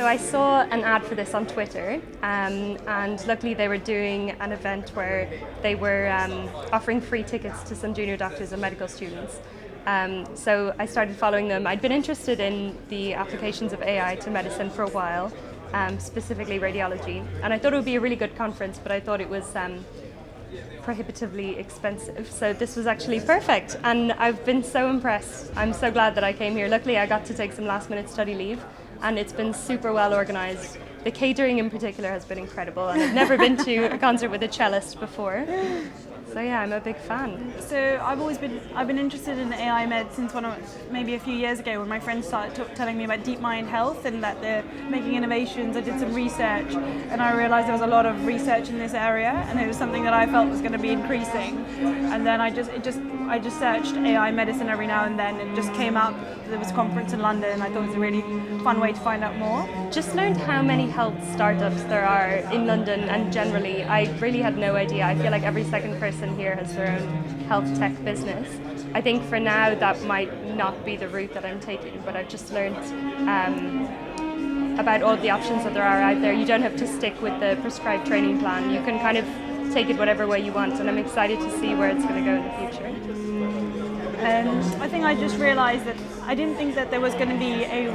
So I saw an ad for this on Twitter, and luckily they were doing an event where they were offering free tickets to some junior doctors and medical students. So I started following them. I'd been interested in the applications of AI to medicine for a while, specifically radiology, and I thought it would be a really good conference, but I thought it was prohibitively expensive. So this was actually perfect, and I've been so impressed. I'm so glad that I came here. Luckily I got to take some last minute study leave, and it's been super well organized. The catering in particular has been incredible, and I've never been to a concert with a cellist before. So yeah, I'm a big fan. So I've been interested in AI med since maybe a few years ago when my friends started telling me about DeepMind Health and that they're making innovations. I did some research and I realized there was a lot of research in this area, and it was something that I felt was going to be increasing. And then I just searched AI medicine every now and then. It just came out. There was a conference in London, and I thought it was a really fun way to find out more. Just learned how many health startups there are in London, and generally I really had no idea. I feel like every second person here has their own health tech business. I think for now that might not be the route that I'm taking, but I've just learned about all the options that there are out there. You don't have to stick with the prescribed training plan. You can kind of take it whatever way you want, and I'm excited to see where it's going to go in the future. And I think I just realized that I didn't think that there was going to be a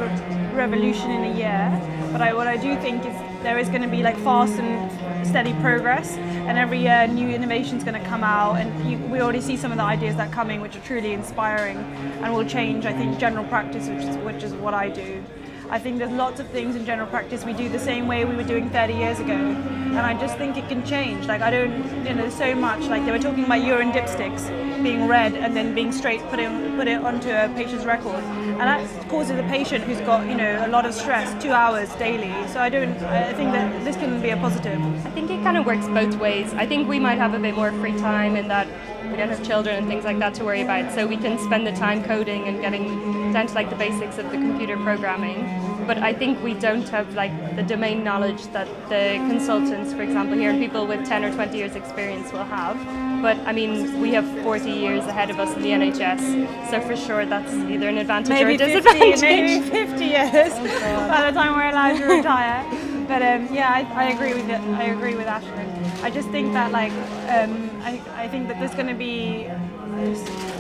revolution in a year, but what I do think is there is going to be like fast and steady progress, and every year new innovation is going to come out, and we already see some of the ideas that are coming which are truly inspiring and will change, I think, general practice, which is what I do. I think there's lots of things in general practice we do the same way we were doing 30 years ago, and I just think it can change. Like there's so much, like they were talking about urine dipsticks being read and then being straight put it onto a patient's record, and that causes a patient who's got a lot of stress 2 hours daily. So I think that this can be a positive. I think it kind of works both ways. I think we might have a bit more free time in that we don't have children and things like that to worry about, so we can spend the time coding and getting down to like the basics of the computer programming. But I think we don't have like the domain knowledge that the consultants, for example, here, and people with 10 or 20 years experience will have. But I mean, we have 40 years ahead of us in the NHS, so for sure that's either an advantage or a disadvantage. Maybe 50 years by the time we're allowed to retire. But yeah, I agree with it. I agree with Ashlyn. I just think that I think that there's going to be.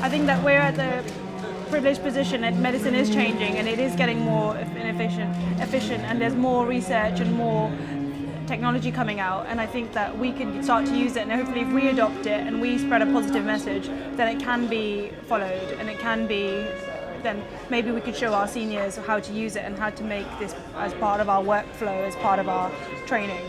I think that we're at the privileged position that medicine is changing, and it is getting more efficient, and there's more research and more technology coming out, and I think that we can start to use it, and hopefully if we adopt it and we spread a positive message, then it can be followed, and it can be, then maybe we could show our seniors how to use it and how to make this as part of our workflow, as part of our training.